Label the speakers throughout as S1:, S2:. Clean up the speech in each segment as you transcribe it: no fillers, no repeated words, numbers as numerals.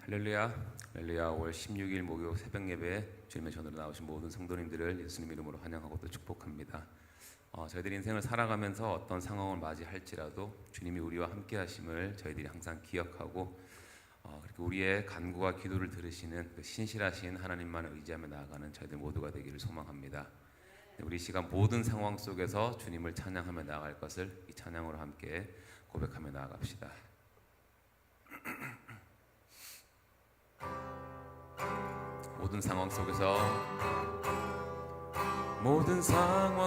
S1: 할렐루야, 할렐루야. 5월 16일 목요 새벽 예배에 주님의 전으로 나오신 모든 성도님들을 예수님 이름으로 환영하고 또 축복합니다. 저희들이 인생을 살아가면서 어떤 상황을 맞이할지라도 주님이 우리와 함께 하심을 저희들이 항상 기억하고 그리고 우리의 간구와 기도를 들으시는 그 신실하신 하나님만을 의지하며 나아가는 저희들 모두가 되기를 소망합니다. 우리 시간 모든 상황 속에서 주님을 찬양하며 나아갈 것을 이 찬양으로 함께 고백하며 나아갑시다. 모든 상황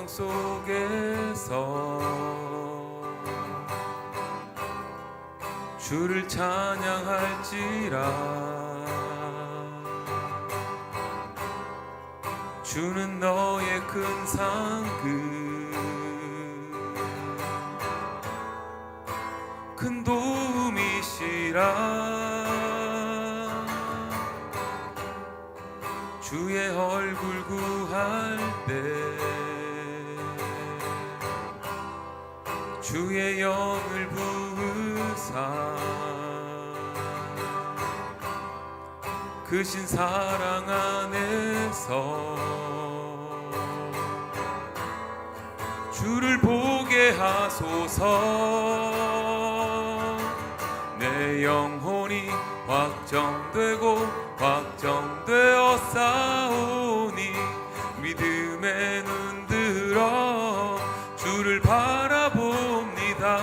S1: 속에서 주를 찬양할지라. 주는 너의 큰 상급 큰 도움이시라. 주의 얼굴 구할 때 주의 영을 부으사 크신 사랑 안에서 주를 보게 하소서. 내 영혼이 확정되고 확정되어 싸우니 믿음의 눈 들어 주를 바라봅니다.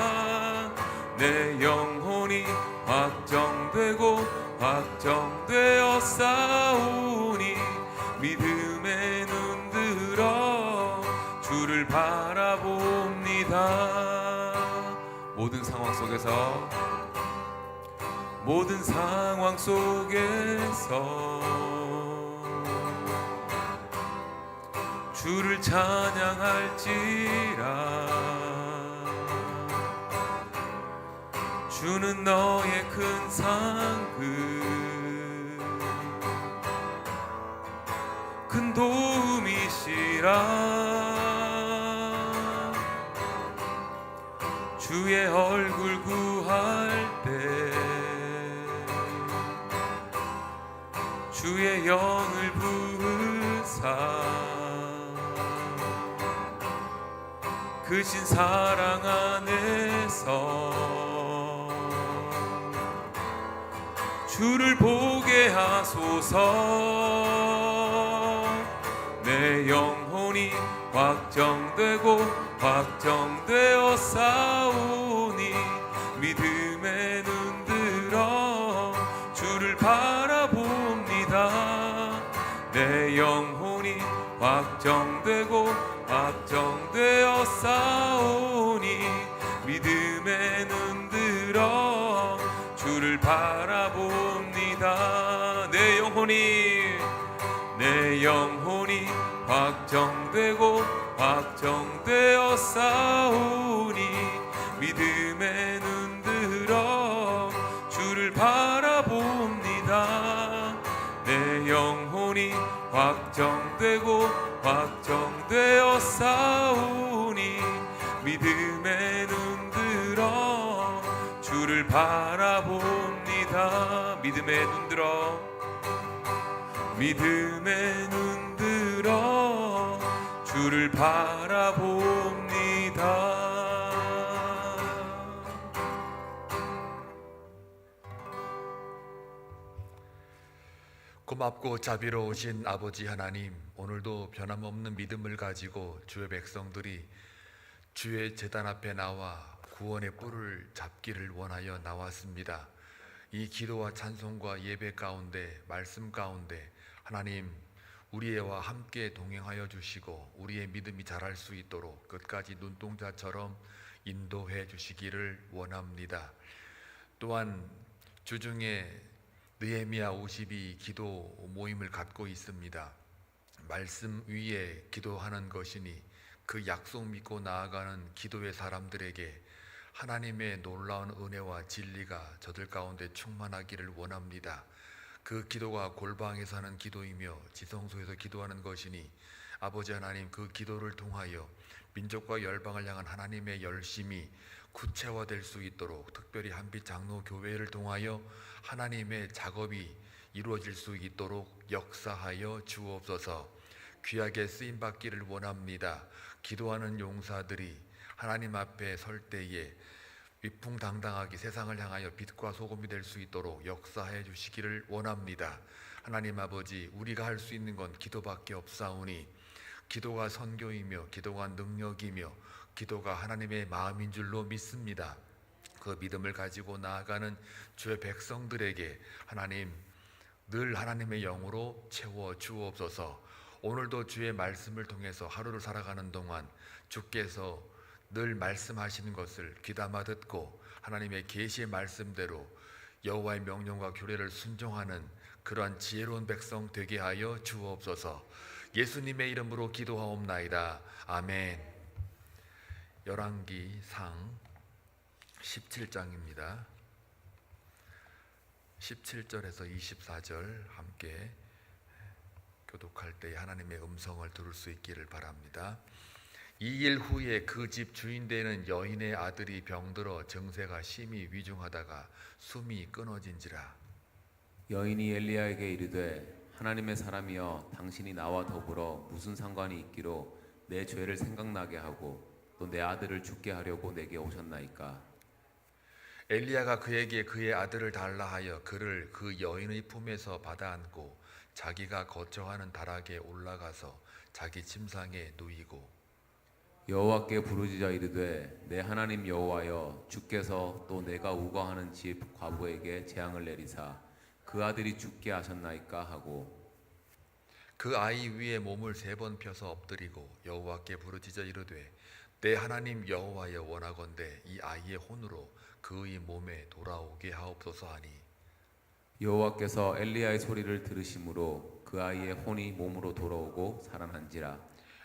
S1: 내 영혼이 확정되고 확정되어 싸우니 믿음의 눈 들어 주를 바라봅니다. 모든 상황 속에서 주를 찬양할지라. 주는 너의 큰 상급 큰 도움이시라. 주의 얼굴 구할 때 주의 영을 부으사 크신 사랑 안에서 주를 보게 하소서. 내 영혼이 확정되고 확정되어 싸우니 믿음의 눈 들어 주를 바라봅니다. 내 영혼이 확정되고 확정되어 싸우니 믿음의 눈 들어 주를 바라봅니다. 내 영혼이 확정되고 확정되어 싸우니 믿음의 눈 들어 주를 바라봅니다. 내 영혼이 확정되고 확정되어 싸우니 믿음의 눈 들어 주를 바라봅니다. 믿음의 눈 들어 주를 바라봅니다.
S2: 고맙고 자비로우신 아버지 하나님, 오늘도 변함없는 믿음을 가지고 주의 백성들이 주의 제단 앞에 나와 구원의 뿔을 잡기를 원하여 나왔습니다. 이 기도와 찬송과 예배 가운데, 말씀 가운데 하나님 우리와 함께 동행하여 주시고 우리의 믿음이 자랄 수 있도록 끝까지 눈동자처럼 인도해 주시기를 원합니다. 또한 주중에 느헤미야 52 기도 모임을 갖고 있습니다. 말씀 위에 기도하는 것이니 그 약속 믿고 나아가는 기도의 사람들에게 하나님의 놀라운 은혜와 진리가 저들 가운데 충만하기를 원합니다. 그 기도가 골방에서 하는 기도이며 지성소에서 기도하는 것이니 아버지 하나님, 그 기도를 통하여 민족과 열방을 향한 하나님의 열심이 구체화될 수 있도록 특별히 한빛 장로 교회를 통하여 하나님의 작업이 이루어질 수 있도록 역사하여 주옵소서. 귀하게 쓰임 받기를 원합니다. 기도하는 용사들이 하나님 앞에 설 때에 위풍당당하게 세상을 향하여 빛과 소금이 될 수 있도록 역사해 주시기를 원합니다. 하나님 아버지, 우리가 할 수 있는 건 기도밖에 없사오니 기도가 선교이며 기도가 능력이며 기도가 하나님의 마음인 줄로 믿습니다. 그 믿음을 가지고 나아가는 주의 백성들에게 하나님 늘 하나님의 영으로 채워 주옵소서. 오늘도 주의 말씀을 통해서 하루를 살아가는 동안 주께서 늘 말씀하시는 것을 귀담아 듣고 하나님의 계시의 말씀대로 여호와의 명령과 규례를 순종하는 그러한 지혜로운 백성 되게 하여 주옵소서. 예수님의 이름으로 기도하옵나이다. 아멘. 열왕기상 17장입니다. 17절에서 24절 함께 교독할 때 하나님의 음성을 들을 수 있기를 바랍니다. 2일 후에 그 집 주인 되는 여인의 아들이 병들어 증세가 심히 위중하다가 숨이 끊어진지라.
S1: 여인이 엘리야에게 이르되 하나님의 사람이여 당신이 나와 더불어 무슨 상관이 있기로 내 죄를 생각나게 하고 또 내 아들을 죽게 하려고 내게 오셨나이까.
S2: 엘리야가 그에게 그의 아들을 달라 하여 그를 그 여인의 품에서 받아 안고 자기가 거처하는 다락에 올라가서 자기 침상에 누이고
S1: 여호와께 부르짖어 이르되 내 하나님 여호와여 주께서 또 내가 우거하는 집 과부에게 재앙을 내리사 그 아들이 죽게 하셨나이까 하고
S2: 그 아이 위에 몸을 3번 펴서 엎드리고 여호와께 부르짖어 이르되 내 하나님 여호와여 원하건대 이 아이의 혼으로 그의 몸에 돌아오게 하옵소서 하니
S1: 여호와께서 엘리야의 소리를 들으심으로 그 아이의 혼이 몸으로 돌아오고 살아난지라.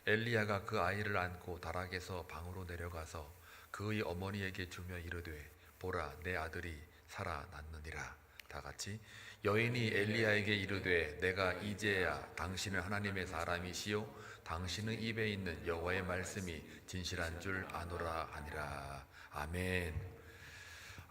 S2: 엘리야가 그 아이를 안고 다락에서 방으로 내려가서 그의 어머니에게 주며 이르되 보라 내 아들이 살아났느니라. 다 같이 여인이 엘리야에게 이르되 내가 이제야 당신은 하나님의 사람이시요 당신의 입에 있는 여호와의 말씀이 진실한 줄 아노라 하니라. 아멘.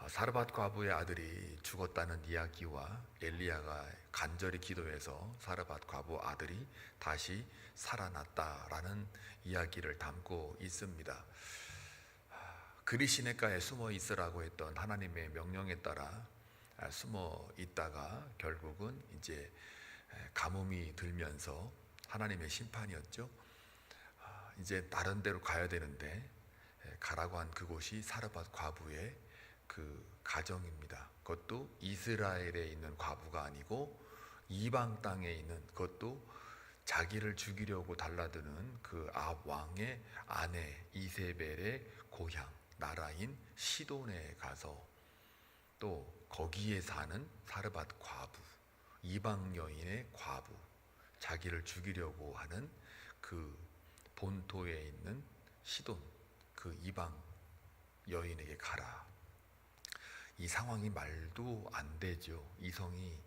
S2: 사르밧 과부의 아들이 죽었다는 이야기와 엘리야가 간절히 기도해서 사르밧 과부 아들이 다시 살아났다라는 이야기를 담고 있습니다. 그리 시냇가에 숨어 있으라고 했던 하나님의 명령에 따라 숨어 있다가 결국은 이제 가뭄이 들면서 하나님의 심판이었죠. 이제 다른 데로 가야 되는데 가라고 한 그곳이 사르밧 과부의 그 가정입니다. 그것도 이스라엘에 있는 과부가 아니고 이방 땅에 있는, 그것도 자기를 죽이려고 달라드는 그 아합 왕의 아내 이세벨의 고향 나라인 시돈에 가서 또 거기에 사는 사르밧 과부, 이방 여인의 과부, 자기를 죽이려고 하는 그 본토에 있는 시돈, 그 이방 여인에게 가라. 이 상황이 말도 안 되죠. 이성이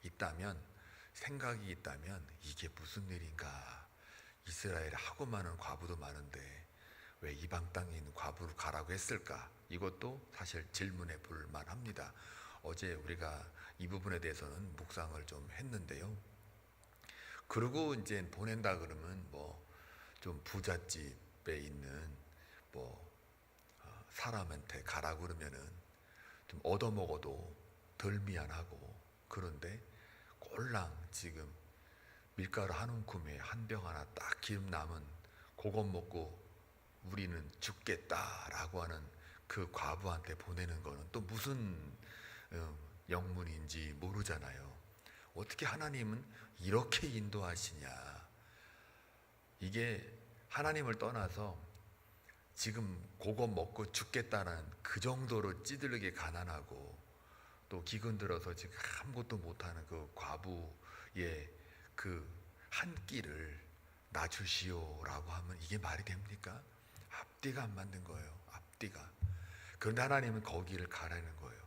S2: 있다면, 생각이 있다면 이게 무슨 일인가. 이스라엘에 하고 많은 과부도 많은데 왜 이방 땅에 있는 과부를 가라고 했을까? 이것도 사실 질문해 볼 만합니다. 어제 우리가 이 부분에 대해서는 묵상을 좀 했는데요. 그리고 이제 보낸다 그러면 뭐 좀 부잣집에 있는 뭐 사람한테 가라 그러면은 좀 얻어먹어도 덜 미안하고, 그런데 꼴랑 지금 밀가루 한 움큼에 한 병 하나 딱 기름 남은 그것 먹고 우리는 죽겠다라고 하는 그 과부한테 보내는 거는 또 무슨 영문인지 모르잖아요. 어떻게 하나님은 이렇게 인도하시냐. 이게 하나님을 떠나서 지금 그거 먹고 죽겠다는 그 정도로 찌들게 가난하고 또 기근 들어서 지금 아무것도 못하는 그 과부의 그 한 끼를 놔주시오라고 하면 이게 말이 됩니까? 앞뒤가 안 맞는 거예요. 앞뒤가. 그런데 하나님은 거기를 가라는 거예요.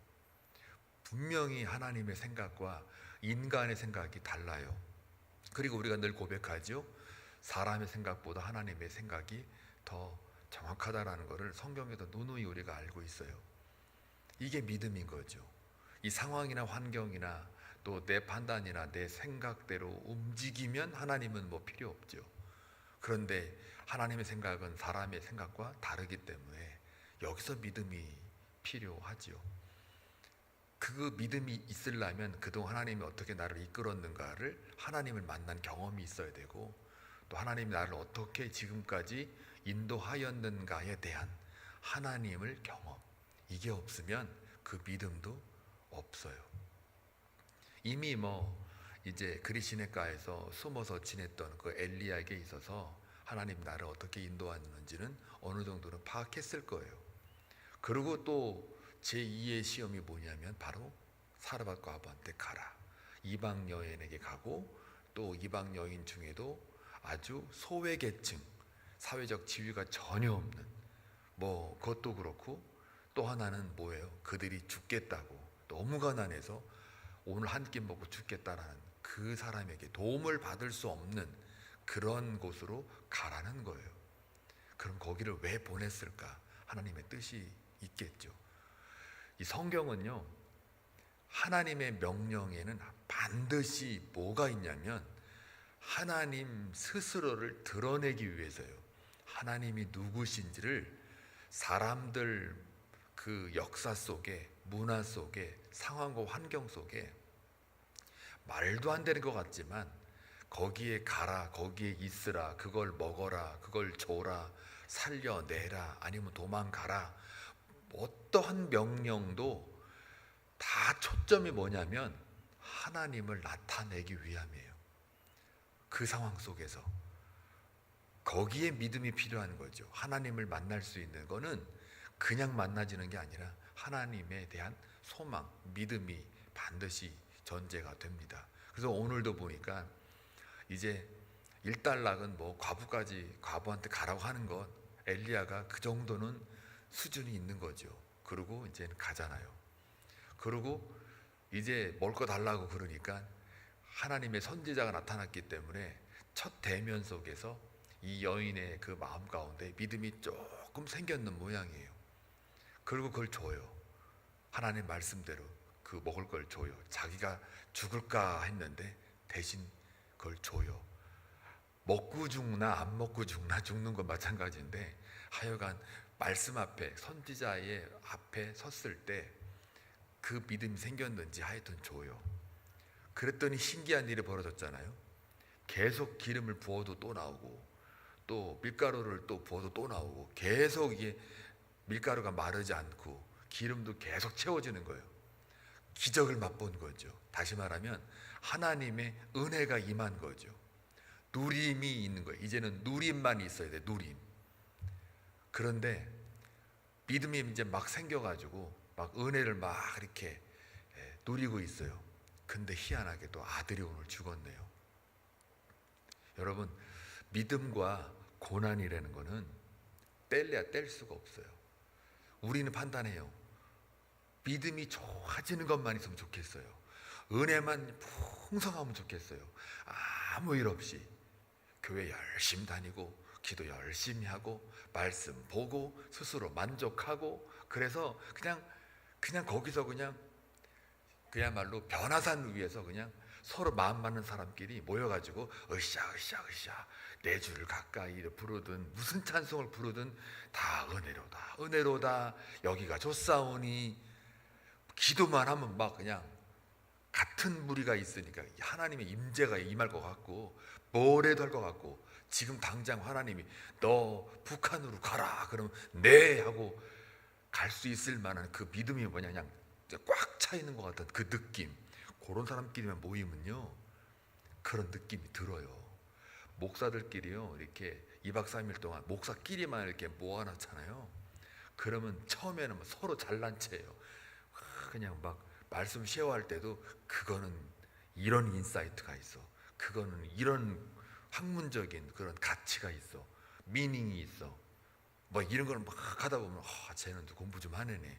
S2: 분명히 하나님의 생각과 인간의 생각이 달라요. 그리고 우리가 늘 고백하죠. 사람의 생각보다 하나님의 생각이 더 정확하다라는 것을 성경에도 누누이 우리가 알고 있어요. 이게 믿음인 거죠. 이 상황이나 환경이나 또 내 판단이나 내 생각대로 움직이면 하나님은 뭐 필요 없죠. 그런데 하나님의 생각은 사람의 생각과 다르기 때문에 여기서 믿음이 필요하지요. 그 믿음이 있으려면 그동안 하나님이 어떻게 나를 이끌었는가를 하나님을 만난 경험이 있어야 되고, 또 하나님이 나를 어떻게 지금까지 인도하였는가에 대한 하나님을 경험, 이게 없으면 그 믿음도 없어요. 이미 이제 그리시네가에서 숨어서 지냈던 그 엘리야에게 있어서 하나님 나를 어떻게 인도하는지는 어느 정도는 파악했을 거예요. 그리고 또 제2의 시험이 뭐냐면 바로 사르밧 과부한테 가라. 이방 여인에게 가고, 또 이방 여인 중에도 아주 소외계층, 사회적 지위가 전혀 없는, 그것도 그렇고, 또 하나는 뭐예요? 그들이 죽겠다고 너무 가난해서 오늘 한 끼 먹고 죽겠다라는 그 사람에게 도움을 받을 수 없는 그런 곳으로 가라는 거예요. 그럼 거기를 왜 보냈을까? 하나님의 뜻이 있겠죠. 이 성경은요, 하나님의 명령에는 반드시 뭐가 있냐면 하나님 스스로를 드러내기 위해서요. 하나님이 누구신지를 사람들 그 역사 속에, 문화 속에, 상황과 환경 속에 말도 안 되는 것 같지만 거기에 가라, 거기에 있으라, 그걸 먹어라, 그걸 줘라, 살려내라, 아니면 도망가라, 어떠한 명령도 다 초점이 뭐냐면 하나님을 나타내기 위함이에요. 그 상황 속에서 거기에 믿음이 필요한 거죠. 하나님을 만날 수 있는 거는 그냥 만나지는 게 아니라 하나님에 대한 소망, 믿음이 반드시 전제가 됩니다. 그래서 오늘도 보니까 이제 일단락은 과부한테 가라고 하는 것, 엘리야가 그 정도는 수준이 있는 거죠. 그리고 이제는 가잖아요. 그리고 이제 먹을 거 달라고 그러니까 하나님의 선지자가 나타났기 때문에 첫 대면 속에서 이 여인의 그 마음 가운데 믿음이 조금 생겼는 모양이에요. 그리고 그걸 줘요. 하나님 말씀대로 그 먹을 걸 줘요. 자기가 죽을까 했는데 대신 그걸 줘요. 먹고 죽나 안 먹고 죽나 죽는 건 마찬가지인데 하여간 말씀 앞에, 선지자의 앞에 섰을 때 그 믿음이 생겼는지 하여튼 줘요. 그랬더니 신기한 일이 벌어졌잖아요. 계속 기름을 부어도 또 나오고, 또 밀가루를 또 부어도 또 나오고, 계속 이게 밀가루가 마르지 않고 기름도 계속 채워지는 거예요. 기적을 맛본 거죠. 다시 말하면 하나님의 은혜가 임한 거죠. 누림이 있는 거예요. 이제는 누림만 있어야 돼, 누림. 그런데 믿음이 이제 막 생겨가지고 막 은혜를 막 이렇게 누리고 있어요. 근데 희한하게도 아들이 오늘 죽었네요. 여러분, 믿음과 고난이라는 거는 뗄래야 뗄 수가 없어요. 우리는 판단해요. 믿음이 좋아지는 것만 있으면 좋겠어요. 은혜만 풍성하면 좋겠어요. 아무 일 없이 교회 열심히 다니고 기도 열심히 하고 말씀 보고 스스로 만족하고, 그래서 그냥 거기서 그야말로 변화산 위에서 그냥 서로 마음 맞는 사람끼리 모여가지고 으쌰 내 주를 가까이 부르든 무슨 찬송을 부르든 다 은혜로다 여기가 좋사오니, 기도만 하면 막 그냥 같은 무리가 있으니까 하나님의 임재가 임할 것 같고 뭐래도 할 것 같고, 지금 당장 하나님이 너 북한으로 가라 그러면 네 하고 갈 수 있을 만한 그 믿음이 뭐냐, 그냥 꽉 차 있는 것 같은 그 느낌, 그런 사람끼리만 모이면요 그런 느낌이 들어요. 목사들끼리요 이렇게 2박 3일 동안 목사끼리만 이렇게 모아놨잖아요. 그러면 처음에는 서로 잘난 체예요. 그냥 막 말씀 쉐어할 때도 그거는 이런 인사이트가 있어, 그거는 이런 학문적인 그런 가치가 있어, 미닝이 있어, 이런 걸 막 하다 보면 쟤는 공부 좀 하는 애,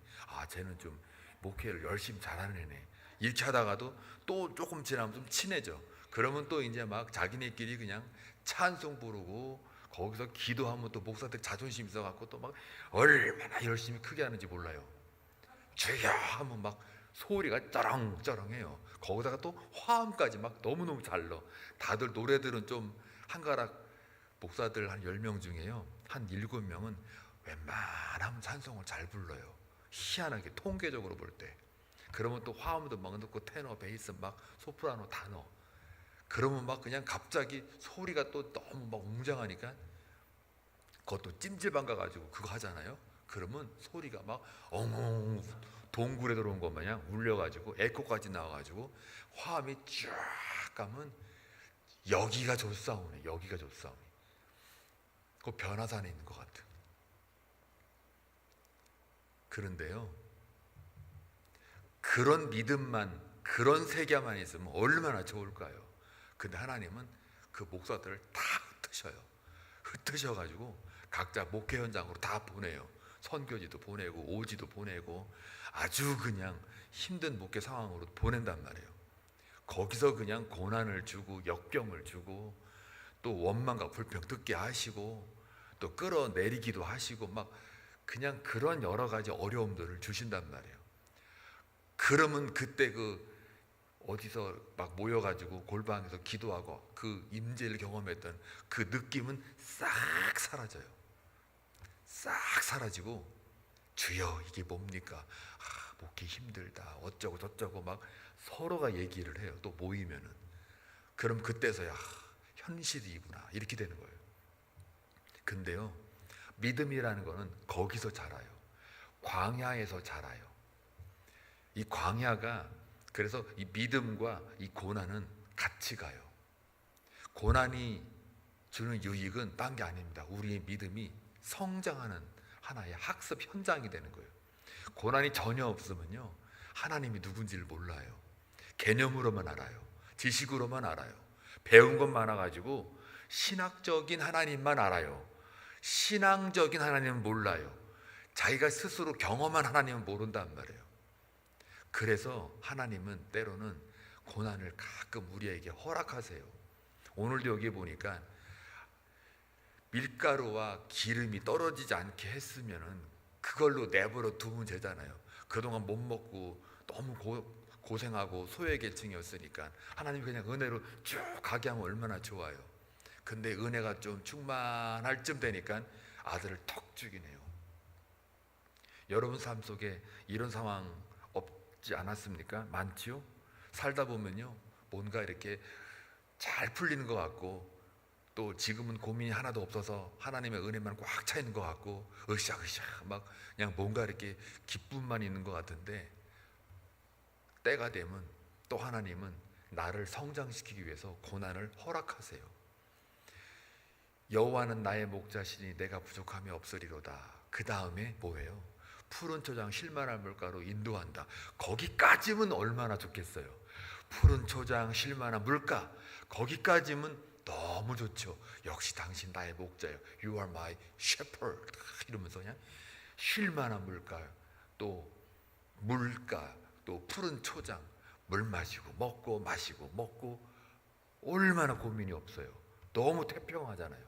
S2: 쟤는 좀 목회를 열심히 잘하는 애네, 이렇게 하다가도 또 조금 지나면 좀 친해져. 그러면 또 이제 막 자기네끼리 그냥 찬송 부르고 거기서 기도하면 또 목사들 자존심 있어갖고 또 막 얼마나 열심히 크게 하는지 몰라요. 주여 하면 막 소리가 쩌렁쩌렁해요. 거기다가 또 화음까지 막 너무너무 잘 넣어. 다들 노래들은 좀 한가락 목사들 한 10명 중에요, 한 7명은 웬만하면 찬송을 잘 불러요. 희한하게 통계적으로 볼 때. 그러면 또 화음도 막 넣고 테너, 베이스 막 소프라노 다 넣어. 그러면 막 그냥 갑자기 소리가 또 너무 막 웅장하니까 그것도 찜질방 가가지고 그거 하잖아요. 그러면 소리가 막 엉엉 동굴에 들어온 것 마냥 울려가지고 에코까지 나와가지고 화음이 쫙 가면 여기가 좋사오네. 여기가 좋사오네. 그 변화산에 있는 것 같아. 그런데요, 그런 믿음만, 그런 세계만 있으면 얼마나 좋을까요? 근데 하나님은 그 목사들을 다 흩으셔요. 흩으셔가지고 각자 목회 현장으로 다 보내요. 선교지도 보내고 오지도 보내고 아주 그냥 힘든 목회 상황으로 보낸단 말이에요. 거기서 그냥 고난을 주고 역병을 주고 또 원망과 불평 듣게 하시고 또 끌어내리기도 하시고 막 그냥 그런 여러 가지 어려움들을 주신단 말이에요. 그러면 그때 그 어디서 막 모여가지고 골방에서 기도하고 그 임재를 경험했던 그 느낌은 싹 사라져요. 싹 사라지고 주여 이게 뭡니까? 목회 힘들다 어쩌고 저쩌고 막 서로가 얘기를 해요. 또 모이면은. 그럼 그때서야 현실이구나 이렇게 되는 거예요. 근데요, 믿음이라는 거는 거기서 자라요. 광야에서 자라요. 이 광야가, 그래서 이 믿음과 이 고난은 같이 가요. 고난이 주는 유익은 딴 게 아닙니다. 우리의 믿음이 성장하는 하나의 학습 현장이 되는 거예요. 고난이 전혀 없으면요, 하나님이 누군지를 몰라요. 개념으로만 알아요. 지식으로만 알아요. 배운 것 많아가지고 신학적인 하나님만 알아요. 신앙적인 하나님은 몰라요. 자기가 스스로 경험한 하나님은 모른단 말이에요. 그래서 하나님은 때로는 고난을 가끔 우리에게 허락하세요. 오늘도 여기 보니까 밀가루와 기름이 떨어지지 않게 했으면은 그걸로 내버려 두면 되잖아요. 그동안 못 먹고 너무 고생하고 소외계층이었으니까 하나님 그냥 은혜로 쭉 가게 하면 얼마나 좋아요. 근데 은혜가 좀 충만할 쯤 되니까 아들을 턱 죽이네요. 여러분 삶 속에 이런 상황 없지 않았습니까? 많지요? 살다 보면요, 뭔가 이렇게 잘 풀리는 것 같고 또 지금은 고민이 하나도 없어서 하나님의 은혜만 꽉 차 있는 것 같고 으쌰으쌰 막 그냥 뭔가 이렇게 기쁨만 있는 것 같은데 때가 되면 또 하나님은 나를 성장시키기 위해서 고난을 허락하세요. 여호와는 나의 목자시니 내가 부족함이 없으리로다. 그 다음에 뭐예요? 푸른 초장 실만한 물가로 인도한다. 거기까지면 얼마나 좋겠어요. 푸른 초장 실만한 물가, 거기까지면 너무 좋죠. 역시 당신 나의 목자예요. You are my shepherd. 이러면서 그냥 쉴만한 물가, 또 물가, 또 푸른 초장, 물 마시고 먹고 마시고 먹고 얼마나 고민이 없어요. 너무 태평하잖아요.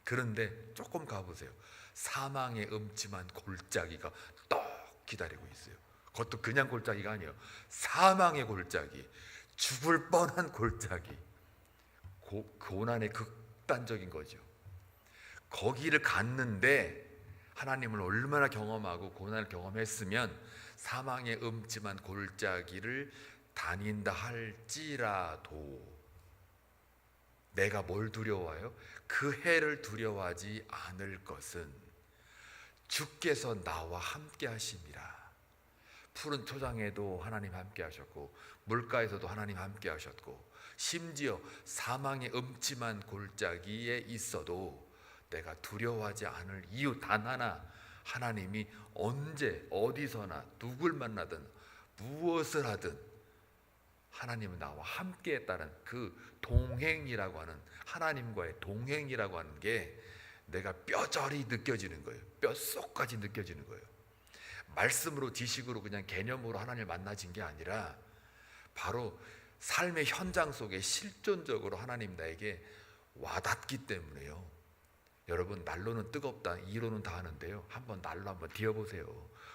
S2: 그런데 조금 가보세요. 사망의 음침한 골짜기가 떡 기다리고 있어요. 그것도 그냥 골짜기가 아니에요. 사망의 골짜기, 죽을 뻔한 골짜기, 고난의 극단적인 거죠. 거기를 갔는데 하나님을 얼마나 경험하고 고난을 경험했으면 사망의 음침한 골짜기를 다닌다 할지라도 내가 뭘 두려워해요? 그 해를 두려워하지 않을 것은 주께서 나와 함께 하심이라. 푸른 초장에도 하나님 함께 하셨고 물가에서도 하나님 함께 하셨고 심지어 사망의 음침한 골짜기에 있어도 내가 두려워하지 않을 이유 단 하나, 하나님이 언제 어디서나 누굴 만나든 무엇을 하든 하나님은 나와 함께 했다는 그 동행이라고 하는, 하나님과의 동행이라고 하는 게 내가 뼈저리 느껴지는 거예요. 뼛속까지 느껴지는 거예요. 말씀으로 지식으로 그냥 개념으로 하나님을 만나진 게 아니라 바로 삶의 현장 속에 실존적으로 하나님 나에게 와닿기 때문에요. 여러분 난로는 뜨겁다 이론은 다 하는데요. 한번 난로 한번 뒤어보세요.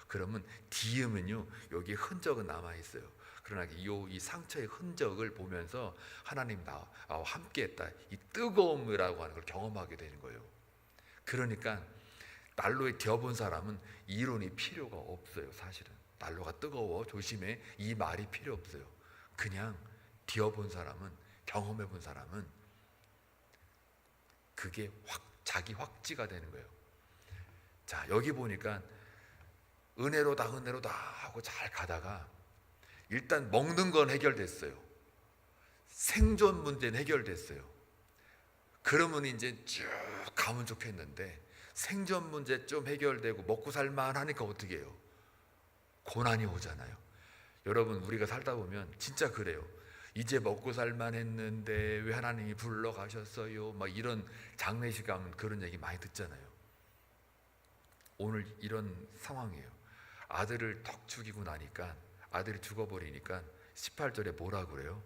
S2: 그러면 뒤으면요 여기 흔적은 남아 있어요. 그러나 이 상처의 흔적을 보면서 하나님 나와 함께했다. 이 뜨거움이라고 하는 걸 경험하게 되는 거예요. 그러니까 난로에 뒤어본 사람은 이론이 필요가 없어요. 사실은 난로가 뜨거워 조심해 이 말이 필요 없어요. 그냥 뒤어본 사람은 경험해본 사람은 그게 자기 확지가 되는 거예요. 자 여기 보니까 은혜로다 하고 잘 가다가 일단 먹는 건 해결됐어요. 생존 문제는 해결됐어요. 그러면 이제 쭉 가면 좋겠는데 생존 문제 좀 해결되고 먹고 살만 하니까 어떻게 해요? 고난이 오잖아요. 여러분 우리가 살다 보면 진짜 그래요. 이제 먹고 살만 했는데 왜 하나님이 불러가셨어요? 막 이런 장례식 가면 그런 얘기 많이 듣잖아요. 오늘 이런 상황이에요. 아들을 턱 죽이고 나니까 아들이 죽어버리니까 18절에 뭐라 그래요?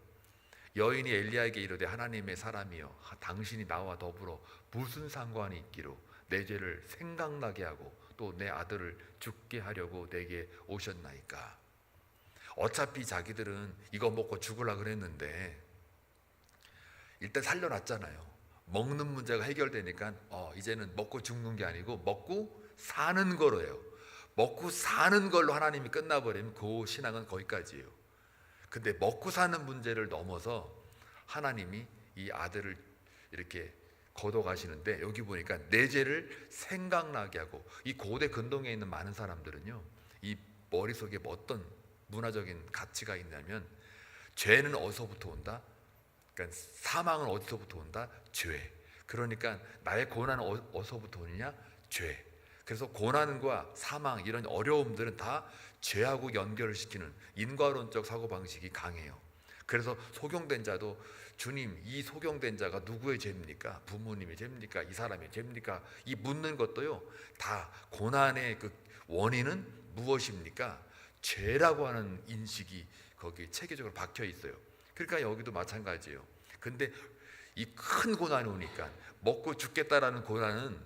S2: 여인이 엘리야에게 이르되 하나님의 사람이여 당신이 나와 더불어 무슨 상관이 있기로 내 죄를 생각나게 하고 또 내 아들을 죽게 하려고 내게 오셨나이까. 어차피 자기들은 이거 먹고 죽으려 그랬는데 일단 살려놨잖아요. 먹는 문제가 해결되니까 이제는 먹고 죽는 게 아니고 먹고 사는 거로 해요. 먹고 사는 걸로 하나님이 끝나버리면 그 신앙은 거기까지예요. 근데 먹고 사는 문제를 넘어서 하나님이 이 아들을 이렇게 걷어가시는데 여기 보니까 내 죄를 생각나게 하고, 이 고대 근동에 있는 많은 사람들은요 이 머릿속에 어떤 문화적인 가치가 있냐면 죄는 어디서부터 온다? 그러니까 사망은 어디서부터 온다? 죄. 그러니까 나의 고난은 어디서부터 오느냐? 죄. 그래서 고난과 사망 이런 어려움들은 다 죄하고 연결을 시키는 인과론적 사고방식이 강해요. 그래서 소경된 자도 주님 이 소경된 자가 누구의 죄입니까? 부모님의 죄입니까? 이 사람의 죄입니까? 이 묻는 것도요 다 고난의 그 원인은 무엇입니까? 죄라고 하는 인식이 거기에 체계적으로 박혀 있어요. 그러니까 여기도 마찬가지예요. 근데 이 큰 고난이 오니까 먹고 죽겠다라는 고난은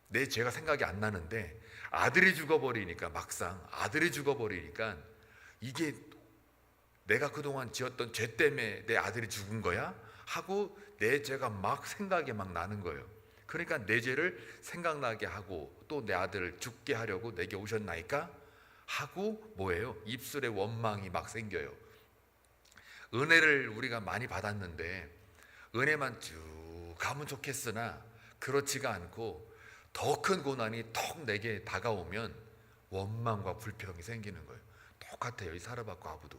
S2: 내 죄가 생각이 안 나는데 아들이 죽어버리니까, 막상 아들이 죽어버리니까 이게 내가 그동안 지었던 죄 때문에 내 아들이 죽은 거야? 하고 내 죄가 막 생각이 막 나는 거예요. 그러니까 내 죄를 생각나게 하고 또 내 아들을 죽게 하려고 내게 오셨나이까? 하고 뭐예요? 입술에 원망이 막 생겨요. 은혜를 우리가 많이 받았는데 은혜만 쭉 가면 좋겠으나 그렇지가 않고 더 큰 고난이 턱 내게 다가오면 원망과 불평이 생기는 거예요. 똑같아요. 이 사르밧 과부도.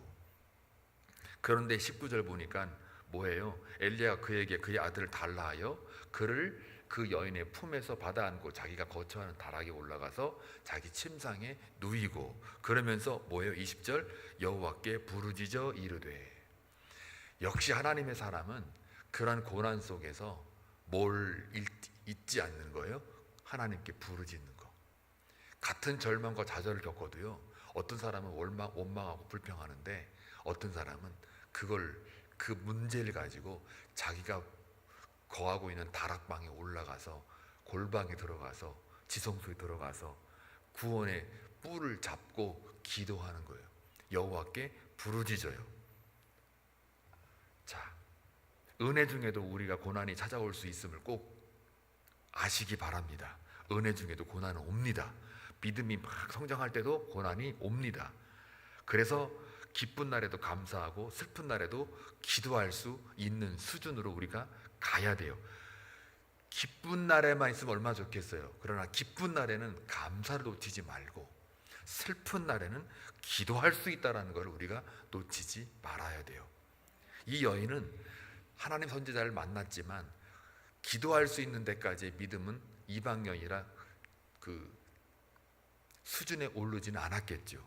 S2: 그런데 19절 보니까 뭐예요? 엘리야가 그에게 그의 아들을 달라 하여 그를 그 여인의 품에서 받아 안고 자기가 거처하는 다락에 올라가서 자기 침상에 누이고, 그러면서 뭐예요? 20절 여호와께 부르짖어 이르되. 역시 하나님의 사람은 그러한 고난 속에서 뭘 잊지 않는 거예요? 하나님께 부르짖는 거. 같은 절망과 좌절을 겪어도요 어떤 사람은 원망하고 불평하는데 어떤 사람은 그 문제를 가지고 자기가 거하고 있는 다락방에 올라가서 골방에 들어가서 지성소에 들어가서 구원의 뿔을 잡고 기도하는 거예요. 여호와께 부르짖어요. 자, 은혜 중에도 우리가 고난이 찾아올 수 있음을 꼭 아시기 바랍니다. 은혜 중에도 고난은 옵니다. 믿음이 막 성장할 때도 고난이 옵니다. 그래서 기쁜 날에도 감사하고 슬픈 날에도 기도할 수 있는 수준으로 우리가 가야 돼요. 기쁜 날에만 있으면 얼마나 좋겠어요. 그러나 기쁜 날에는 감사를 놓치지 말고 슬픈 날에는 기도할 수 있다는 걸 우리가 놓치지 말아야 돼요. 이 여인은 하나님 선지자를 만났지만 기도할 수 있는 데까지의 믿음은 이방여인이라 그 수준에 오르지는 않았겠죠.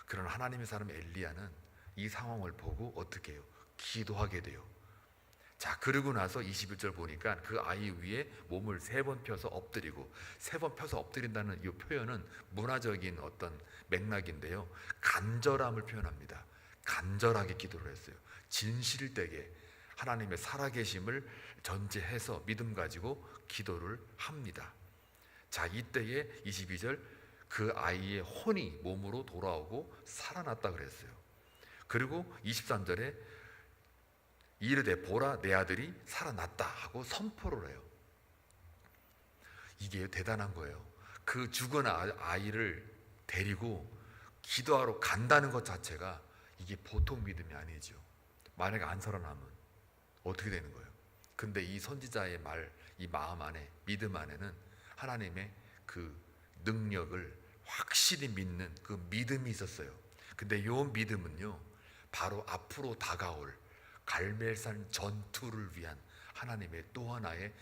S2: 그러나 하나님의 사람 엘리야는 이 상황을 보고 어떻게 해요? 기도하게 돼요. 자, 그러고 나서 21절 보니까 그 아이 위에 몸을 3번 펴서 엎드리고, 3번 펴서 엎드린다는 이 표현은 문화적인 어떤 맥락인데요, 간절함을 표현합니다. 간절하게 기도를 했어요. 진실되게 하나님의 살아계심을 전제해서 믿음 가지고 기도를 합니다. 자, 이때에 22절 그 아이의 혼이 몸으로 돌아오고 살아났다 그랬어요. 그리고 23절에 이르되 보라 내 아들이 살아났다 하고 선포를 해요. 이게 대단한 거예요. 그 죽은 아이를 데리고 기도하러 간다는 것 자체가 이게 보통 믿음이 아니죠. 만약에 안 살아나면 어떻게 되는 거예요? 근데 이 선지자의 이 마음 안에, 믿음 안에는 하나님의 그 능력을 확실히 믿는 그 믿음이 있었어요. 근데 이 믿음은요, 바로 앞으로 다가올 갈멜산 전투를 위한 하나님의 또 하나의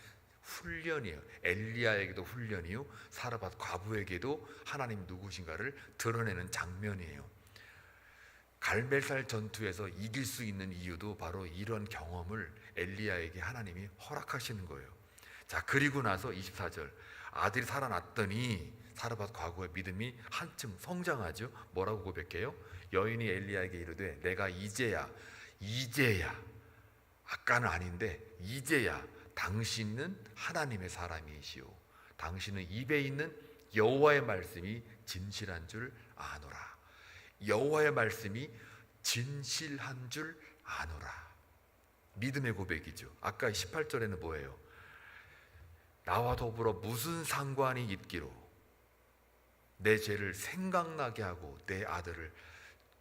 S2: 훈련이에요. 엘리야에게도 훈련이요, 사르밧 과부에게도 하나님 누구신가를 드러내는 장면이에요. 갈멜산 전투에서 이길 수 있는 이유도 바로 이런 경험을 엘리야에게 하나님이 허락하시는 거예요. 자, 그리고 나서 24절 아들이 살아났더니 사르밧 과부의 믿음이 한층 성장하죠. 뭐라고 고백해요? 여인이 엘리야에게 이르되 내가 이제야 아까는 아닌데 이제야 당신은 하나님의 사람이시오. 당신은 입에 있는 여호와의 말씀이 진실한 줄 아노라. 여호와의 말씀이 진실한 줄 아노라. 믿음의 고백이죠. 아까 18절에는 뭐예요? 나와 더불어 무슨 상관이 있기로 내 죄를 생각나게 하고 내 아들을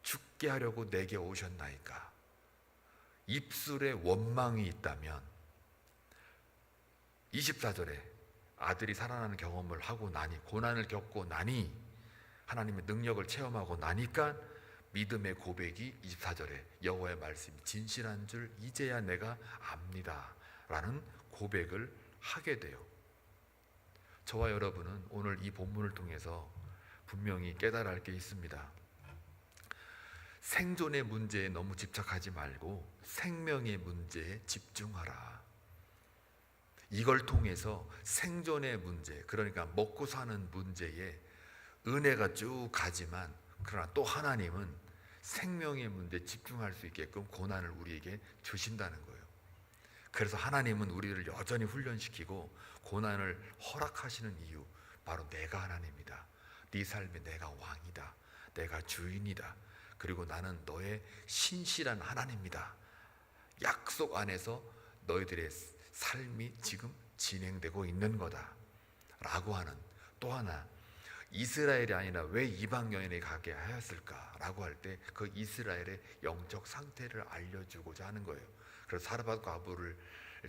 S2: 죽게 하려고 내게 오셨나이까. 입술에 원망이 있다면 24절에 아들이 살아나는 경험을 하고 나니, 고난을 겪고 나니, 하나님의 능력을 체험하고 나니까 믿음의 고백이 24절에 여호와의 말씀이 진실한 줄 이제야 내가 압니다 라는 고백을 하게 돼요. 저와 여러분은 오늘 이 본문을 통해서 분명히 깨달아야 할 게 있습니다. 생존의 문제에 너무 집착하지 말고 생명의 문제에 집중하라. 이걸 통해서 생존의 문제, 그러니까 먹고 사는 문제에 은혜가 쭉 가지만, 그러나 또 하나님은 생명의 문제에 집중할 수 있게끔 고난을 우리에게 주신다는 거예요. 그래서 하나님은 우리를 여전히 훈련시키고 고난을 허락하시는 이유, 바로 내가 하나님이다. 네 삶에 내가 왕이다. 내가 주인이다. 그리고 나는 너의 신실한 하나님이다. 약속 안에서 너희들의 삶이 지금 진행되고 있는 거다 라고 하는, 또 하나 이스라엘이 아니라 왜 이방 여인에게 가게 하였을까 라고 할 때 그 이스라엘의 영적 상태를 알려주고자 하는 거예요. 그래서 사르밧 과부를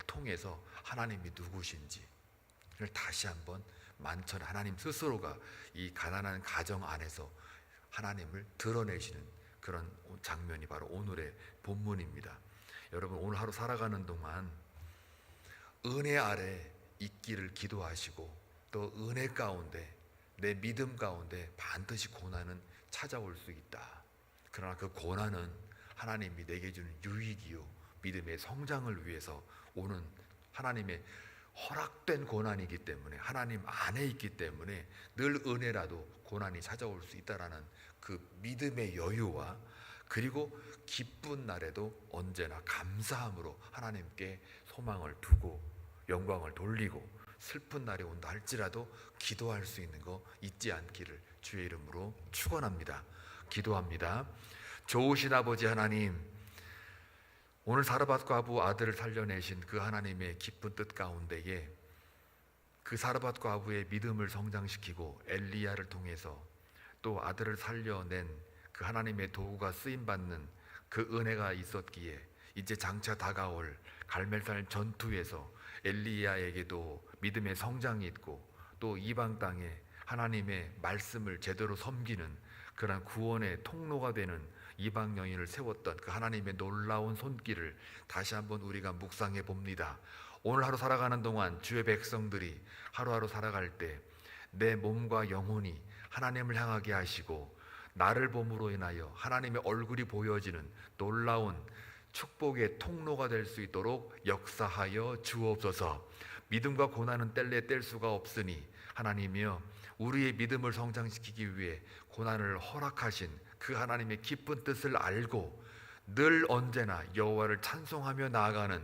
S2: 통해서 하나님이 누구신지를 다시 한번 만천에 하나님 스스로가 이 가난한 가정 안에서 하나님을 드러내시는 그런 장면이 바로 오늘의 본문입니다. 여러분, 오늘 하루 살아가는 동안 은혜 아래 있기를 기도하시고, 또 은혜 가운데 내 믿음 가운데 반드시 고난은 찾아올 수 있다. 그러나 그 고난은 하나님이 내게 주는 유익이요 믿음의 성장을 위해서 오는 하나님의 허락된 고난이기 때문에, 하나님 안에 있기 때문에 늘 은혜라도 고난이 찾아올 수 있다라는 그 믿음의 여유와, 그리고 기쁜 날에도 언제나 감사함으로 하나님께 소망을 두고 영광을 돌리고, 슬픈 날이 온다 할지라도 기도할 수 있는 거 잊지 않기를 주의 이름으로 축원합니다. 기도합니다. 좋으신 아버지 하나님, 오늘 사르밧 과부 아들을 살려내신 그 하나님의 기쁜 뜻 가운데에 그 사르밧 과부의 믿음을 성장시키고 엘리야를 통해서 또 아들을 살려낸 그 하나님의 도구가 쓰임받는 그 은혜가 있었기에 이제 장차 다가올 갈멜산 전투에서 엘리야에게도 믿음의 성장이 있고, 또 이방 땅에 하나님의 말씀을 제대로 섬기는 그런 구원의 통로가 되는 이방 여인을 세웠던 그 하나님의 놀라운 손길을 다시 한번 우리가 묵상해 봅니다. 오늘 하루 살아가는 동안 주의 백성들이 하루하루 살아갈 때 내 몸과 영혼이 하나님을 향하게 하시고, 나를 봄으로 인하여 하나님의 얼굴이 보여지는 놀라운 축복의 통로가 될 수 있도록 역사하여 주옵소서. 믿음과 고난은 뗄래 뗄 수가 없으니 하나님이여, 우리의 믿음을 성장시키기 위해 고난을 허락하신 그 하나님의 기쁜 뜻을 알고 늘 언제나 여호와를 찬송하며 나아가는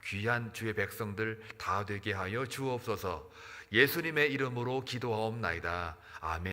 S2: 귀한 주의 백성들 다 되게 하여 주옵소서. 예수님의 이름으로 기도하옵나이다. 아멘.